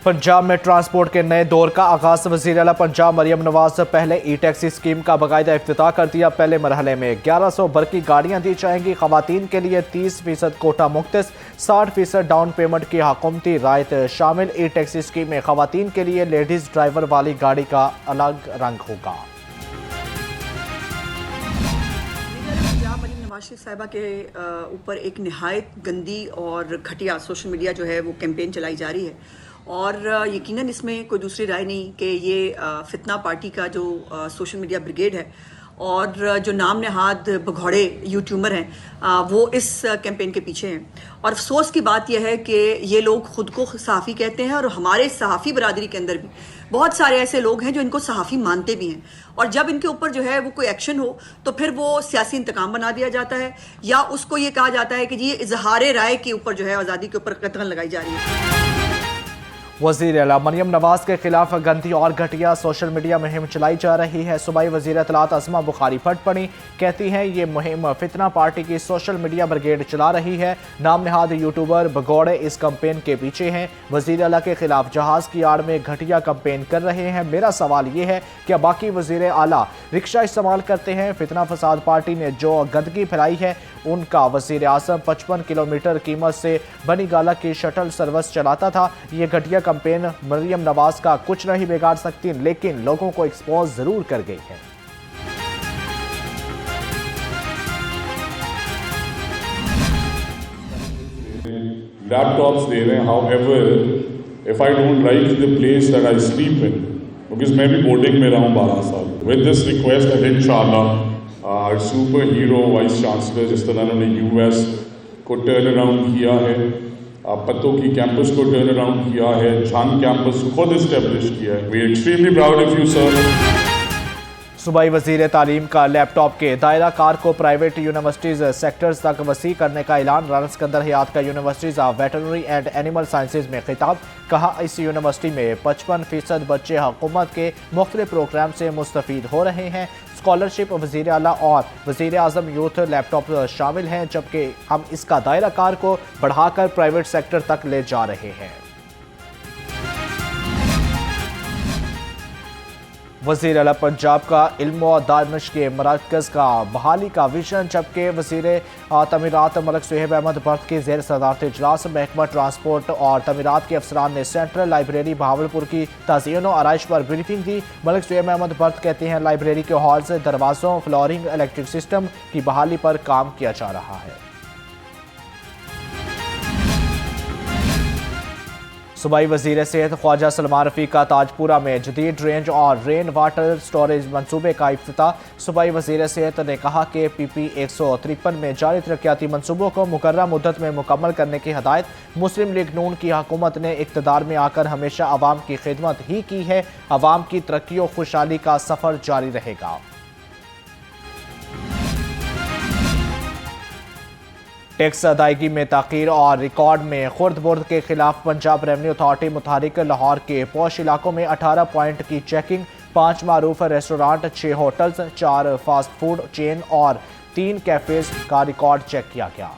पंजाब में ट्रांसपोर्ट के नए दौर का आगाज। वज़ीर आला पंजाब मरियम नवाज पहले ई टैक्सी स्कीम का बाकायदा इफ्तिताह कर दिया। पहले मरहले में 1100 बरकी गाड़ियां दी जाएंगी। खवातीन के लिए 30% कोटा मुख्तस, 60% डाउन पेमेंट की हुकूमती रायत शामिल। ई टैक्सी स्कीम में खवातीन के लिए लेडीज ड्राइवर वाली गाड़ी का अलग रंग होगा। नवाज शरीफ साहिबा के ऊपर एक नहायत गंदी और घटिया सोशल मीडिया जो है वो कैंपेन चलाई जा रही है और यकीनन इसमें कोई दूसरी राय नहीं कि ये फितना पार्टी का जो सोशल मीडिया ब्रिगेड है और जो नाम नहाद भगौड़े यूट्यूबर हैं वो इस कैंपेन के पीछे हैं। और अफसोस की बात यह है कि ये लोग खुद को सहाफ़ी कहते हैं और हमारे सहाफ़ी बरादरी के अंदर भी बहुत सारे ऐसे लोग हैं जो इनको सहाफ़ी मानते भी हैं और जब इनके ऊपर जो है वो कोई एक्शन हो तो फिर वो सियासी इंतकाम बना दिया जाता है या उसको ये कहा जाता है कि जी इजहार राय के ऊपर जो है आज़ादी के ऊपर कतल लगाई जा रही है। वज़ीर आला मरियम नवाज के खिलाफ गंदी और घटिया सोशल मीडिया मुहिम चलाई जा रही है। सूबाई वज़ीर इत्तलात अज़मा बुखारी फट पड़ी, कहती हैं ये मुहिम फितना पार्टी की सोशल मीडिया ब्रिगेड चला रही है। नाम नहाद यूट्यूबर भगौड़े इस कैंपेन के पीछे हैं। वज़ीर आला के खिलाफ जहाज़ की आड़ में घटिया कैंपेन कर रहे हैं। मेरा सवाल ये है क्या बाकी वज़ीर आला रिक्शा इस्तेमाल करते हैं? फितना फसाद पार्टी ने जो गंदगी फैलाई है उनका वज़ीर आज़म 55 किलोमीटर कीमत से बनी गाला की शटल सर्विस चलाता था। ये घटिया कैंपेन मरियम नवाज का कुछ नहीं बिगाड़ सकती लेकिन लोगों को एक्सपोज जरूर कर गई है। लैपटॉप्स दे रहे हैं, however if I don't like the place that I sleep in, because मैं भी बोर्डिंग में रहा हूँ 12 साल, with this request that इंशाल्लाह सुपर हीरो वाइस चांसलर जिस तरह उन्होंने यूएस को टर्न अराउंड किया है, पत्तों की कैंपस को टर्न अराउंड किया है, झांग कैंपस खुद इस्टेब्लिश किया है। We are extremely proud of you sir. सूबाई वज़ीर तालीम का लैपटॉप के दायरा कार को प्राइवेट यूनिवर्सिटीज़ सेक्टर्स तक वसी करने का ऐलान। राना सिकंदर हयात का universities of veterinary and animal sciences में खिताब। कहा इस यूनिवर्सिटी में 55% बच्चे हुकूमत के मुख्तलिफ प्रोग्राम से मुस्तफ़ीद हो रहे हैं। स्कॉलरशिप वज़ीर आला और वज़ीर आज़म यूथ लैपटॉप शामिल हैं, जबकि हम इसका दायरा कार को बढ़ाकर प्राइवेट सेक्टर तक ले जा रहे हैं। वज़ीर आला पंजाब का इल्म और दानिश के मरकज़ का बहाली का विजन, जबकि वज़ीर तमीरात मलिक सुहेब अहमद बर्द के ज़ेर सदारत इजलास महकमा ट्रांसपोर्ट और तमीरात के अफसरान ने सेंट्रल लाइब्रेरी बहावलपुर की तज़यीन और आराइश पर ब्रीफिंग दी। मलिक सुहेब अहमद बर्द कहते हैं लाइब्रेरी के हॉल्स, दरवाज़ों, फ्लोरिंग, इलेक्ट्रिक सिस्टम की बहाली पर काम किया जा रहा है। सूबाई वज़ीर सेहत ख्वाजा सलमान रफ़ीक का ताजपुरा में जदीद रेंज और रेन वाटर स्टोरेज मनसूबे का इफ्तिताह। सूबाई वज़ीर सेहत ने कहा कि PP 153 में जारी तरक्याती मनसूबों को मुकर्रर मुद्दत में मुकम्मल करने की हदायत। मुस्लिम लीग नून की हुकूमत ने इक़्तिदार में आकर हमेशा आवाम की खिदमत ही की है। आवाम की तरक्की और खुशहाली का सफ़र जारी रहेगा। टैक्स अदायगी में ताख़ीर और रिकॉर्ड में खुर्द बुर्द के खिलाफ पंजाब रेवन्यू अथॉरिटी मुतारिक। लाहौर के पौश इलाकों में 18 पॉइंट की चेकिंग। 5 मारूफ restaurant, 6 hotels, 4 fast food chain और 3 कैफेज का रिकॉर्ड चेक किया गया।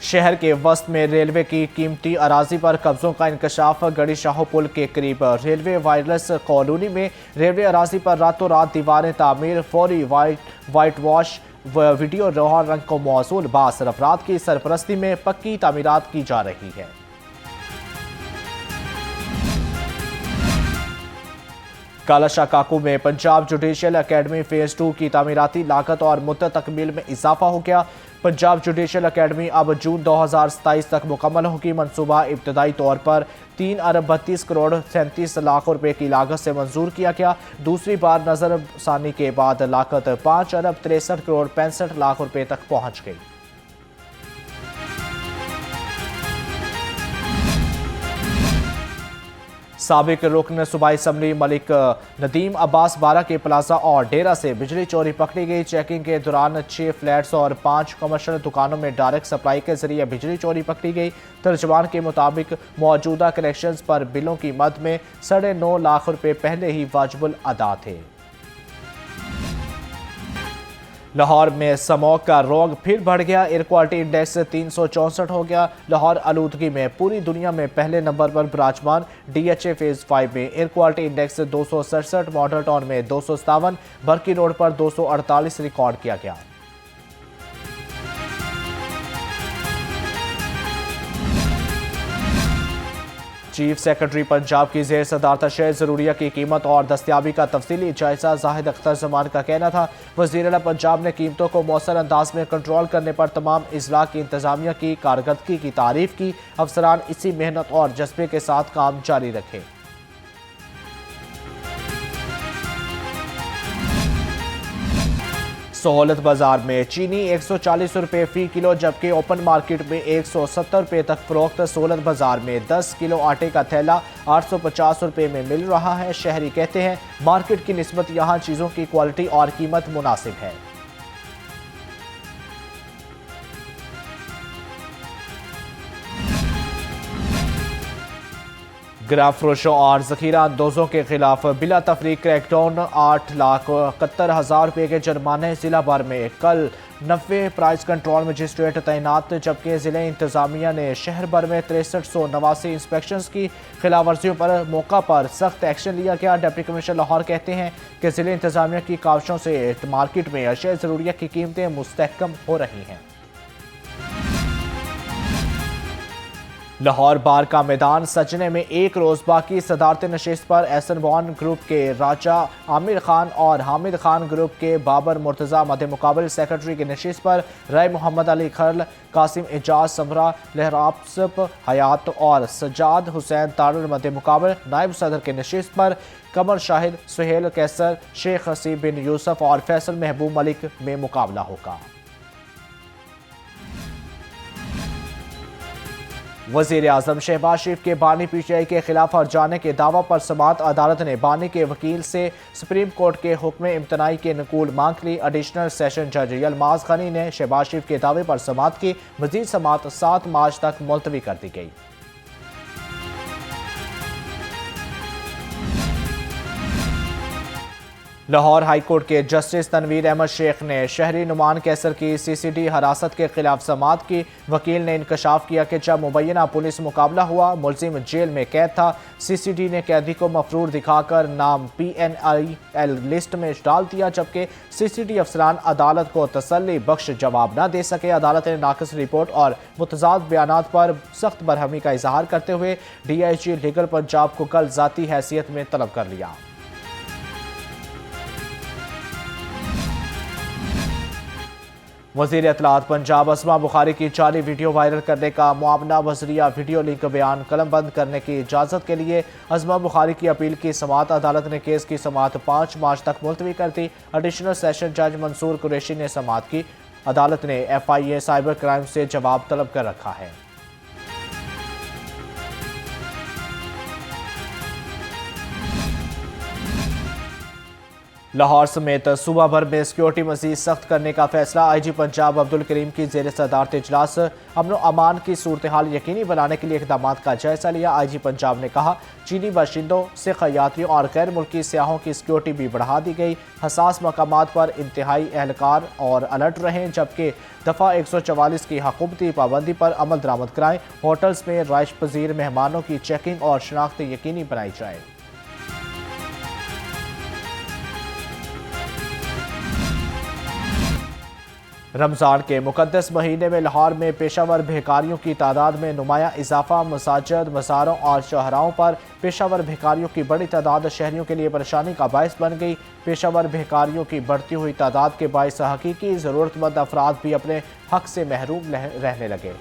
शहर के वस्त में रेलवे की कीमती अराजी पर कब्जों का इंकशाफ। गड़ी शाहो पुल के करीब रेलवे वायरलेस कॉलोनी में रेलवे अराजी पर रातों रात दीवारें तामीर, फौरी वाइट वॉश वीडियो रोहन रंग को मौसूल बासर अफराद की सरपरस्ती में पक्की तामीरात की जा रही है। कालाशाह काकू में पंजाब जुडिशियल एकेडमी फेज 2 की तामीराती लागत और मुद्दत तकमील में इजाफा हो गया। पंजाब जुडिशियल एकेडमी अब जून 2027 तक मुकम्मल होगी। मनसूबा इब्तदाई तौर पर 3 अरब 32 करोड़ 37 लाख रुपए की लागत से मंजूर किया गया। दूसरी बार नजरसानी के बाद लागत 5 अरब 63 करोड़ 65 लाख रुपए तक पहुंच गई। साबिक रुकन सूबाई असम्बली मलिक नदीम अब्बास बारा के प्लाजा और डेरा से बिजली चोरी पकड़ी गई। चेकिंग के दौरान 6 फ्लैट्स और 5 कमर्शियल दुकानों में डायरेक्ट सप्लाई के जरिए बिजली चोरी पकड़ी गई। तर्जमान के मुताबिक मौजूदा कनेक्शंस पर बिलों की मद में 9.5 लाख रुपए पहले ही वाजिबुल अदा थे। लाहौर में स्मॉग का रोग फिर बढ़ गया। एयर क्वालिटी इंडेक्स 364 हो गया। लाहौर आलूदगी में पूरी दुनिया में पहले नंबर पर विराजमान। DHA फेज 5 में air quality index 267, model town में 257, बरकी रोड पर 248 रिकॉर्ड किया गया। चीफ सेक्रेटरी पंजाब की जेर सदारत अशय ज़रूरिया की कीमत और दस्तियाबी का तफसीली जायजा। जाहिद अख्तर जमान का कहना था, वज़ीर-ए-आला पंजाब ने कीमतों को मौसर अंदाज में कंट्रोल करने पर तमाम इजला की इंतजामिया की कारकर्दगी की तारीफ की। अफसरान इसी मेहनत और जज्बे के साथ काम जारी रखें। सहूलत बाजार में चीनी 140 रुपये फी किलो, जबकि ओपन मार्केट में 170 रुपये तक फरोख्त। सहूलत बाजार में 10 किलो आटे का थैला 850 रुपये में मिल रहा है। शहरी कहते हैं मार्केट की निस्बत यहाँ चीज़ों की क्वालिटी और कीमत मुनासिब है। गिरफ्तारों और जखीरा अंदोजों के खिलाफ बिला तफरीक क्रैकडाउन। 8,71,000 रुपये के जुर्माने। जिला भर में कल 90 प्राइस कंट्रोल मजिस्ट्रेट तैनात, जबकि जिले इंतजामिया ने शहर भर में 6389 इंस्पेक्शन की। खिलाफ वर्जियों पर मौका पर सख्त एक्शन लिया गया। डिप्टी कमिश्नर लाहौर कहते हैं कि जिले इंतजामिया की काविशों से मार्केट में अशिया ज़रूरिया की कीमतें मुस्तहकम हो रही हैं। लाहौर बार का मैदान सजने में एक रोज बाकी। सदारती नशिस्त पर एहसन बॉन ग्रुप के राजा आमिर खान और हामिद खान ग्रुप के बाबर मुर्तज़ा मद मुकाबल। सेक्रेटरी की नशिस्त पर राय मोहम्मद अली खरल, कासिम एजाज समरा, लहराब्सप हयात और सजाद हुसैन तारुल मद मुकाबल। नायब सदर के नशिस्त पर कमर शाहिद, सुहेल कैसर, शेख हसीब बिन यूसुफ और फैसल महबूब मलिक में मुकाबला होगा। वज़ीर आज़म शहबाज शरीफ के बानी PTI के खिलाफ हट जाने के दावा पर समाअत अदालत ने बानी के वकील से सुप्रीम कोर्ट के हुक्म इम्तनाई के नकूल मांग ली। एडिशनल सेशन जज यलमाज गनी ने शहबाज शरीफ के दावे पर समाअत की। मजीद समाअत 7 मार्च तक मुलतवी कर दी गई। लाहौर हाई कोर्ट के जस्टिस तनवीर अहमद शेख ने शहरी नुमान कैसर की CCD हरासत के खिलाफ समाअत की। वकील ने इंकशाफ किया कि जब मुबैना पुलिस मुकाबला हुआ, मुलजिम जेल में कैद था। CCD ने कैदी को मफरूर दिखाकर नाम PNIL लिस्ट में डाल दिया, जबकि CCD अफसरान अदालत को तसल्ली बख्श जवाब न दे सके। अदालत ने नाकस रिपोर्ट और मुतजाद बयानात पर सख्त बरहमी का इजहार करते हुए DIG लीगल पंजाब को कल जाती हैसियत में तलब कर लिया। वज़ीर इत्तलात पंजाब अस्मा बुखारी की जाली वीडियो वायरल करने का मुआवना वज़रिया वीडियो लिंक बयान कलम बंद करने की इजाज़त के लिए अस्मा बुखारी की अपील की समाअत। अदालत ने केस की समाअत 5 मार्च तक मुलतवी कर दी। एडिशनल सेशन जज मंसूर कुरैशी ने समाअत की। अदालत ने FIA साइबर क्राइम से जवाब तलब कर रखा है। लाहौर समेत सूबा भर में सिक्योरिटी मजीद सख्त करने का फैसला। IG पंजाब अब्दुल करीम की जेर सदारत इजलास अमन अमान की सूरत हाल यकीनी बनाने के लिए इकदाम का जायजा लिया। IG पंजाब ने कहा, चीनी बाशिंदों, सिख यात्रियों और गैर मुल्की सियाहों की सिक्योरिटी भी बढ़ा दी गई। हसास मकामात पर इंतहाई एहलकार और अलर्ट रहें, जबकि दफ़ा 144 की हुकूमती पाबंदी पर अमल दरामद कराएं। होटल्स में राइश पजीर मेहमानों की चेकिंग और शनाख्त यकीनी बनाई जाए। रमज़ान के मुकद्दस महीने में लाहौर में पेशावर भिखारियों की तादाद में नुमाया इजाफा। मसाजिद, मज़ारों और चौराहों पर पेशावर भिखारियों की बड़ी तादाद शहरियों के लिए परेशानी का बायस बन गई। पेशावर भिखारियों की बढ़ती हुई तादाद के बायस हकीकी ज़रूरतमंद अफराद भी अपने हक से महरूम रहने लगे।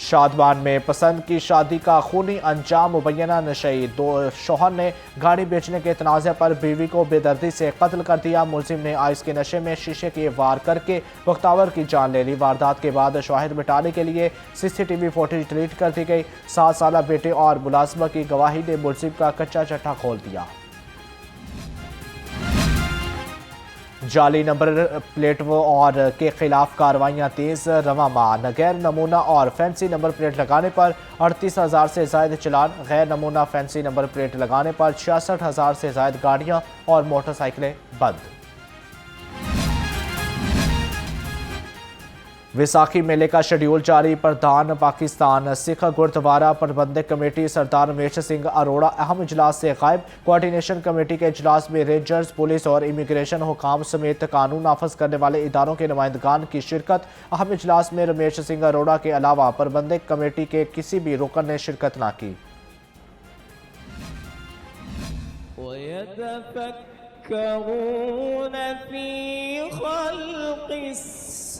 शादमान में पसंद की शादी का खूनी अंजाम। मुबैना नशई 2 शौहर ने गाड़ी बेचने के तनाज़े पर बीवी को बेदर्दी से कत्ल कर दिया। मुलजिम ने आइस के नशे में शीशे के वार करके बख्तावर की जान ले ली। वारदात के बाद शाहिद मिटाने के लिए CCTV फुटेज डिलीट कर दी गई। 7 साला बेटे और मुलाजमा की गवाही ने मुलजिम का कच्चा चट्टा खोल दिया। जाली नंबर प्लेट और के खिलाफ कार्रवाइयाँ तेज़। रवा माह गैर नमूना और फैंसी नंबर प्लेट लगाने पर 38,000 से ज़ायद चलान। गैर नमूना फैंसी नंबर प्लेट लगाने पर 66,000 से ज़ायद गाड़ियाँ और मोटरसाइकिलें बंद। विसाखी मेले का शेड्यूल जारी। प्रधान पाकिस्तान सिख गुरुद्वारा प्रबंधक कमेटी सरदार रमेश सिंह अरोड़ा अहम इजलास से गायब। कोऑर्डिनेशन कमेटी के इजलास में रेंजर्स, पुलिस और इमिग्रेशन हुकाम समेत कानून नाफज करने वाले इदारों के नुमाइंदगान की शिरकत। अहम इजलास में रमेश सिंह अरोड़ा के अलावा प्रबंधक कमेटी के किसी भी रुकन ने शिरकत न की।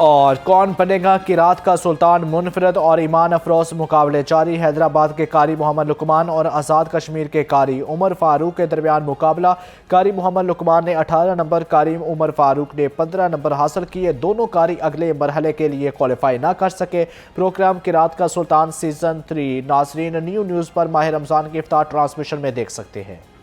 और कौन बनेगा किरात का सुल्तान, मुनफरद और ईमान अफरोज मुकाबले जारी। हैदराबाद के कारी मोहम्मद लुकमान और आज़ाद कश्मीर के कारी उमर फारूक के दरमियान मुकाबला। कारी मोहम्मद लुकमान ने 18 नंबर, कारी उमर फारूक ने 15 नंबर हासिल किए। दोनों कारी अगले मरहले के लिए क्वालिफाई ना कर सके। प्रोग्राम किरात का सुल्तान सीजन 3 नाजरीन न्यू न्यूज़ पर माह रमज़ान की इफ्तार ट्रांसमिशन में देख सकते हैं।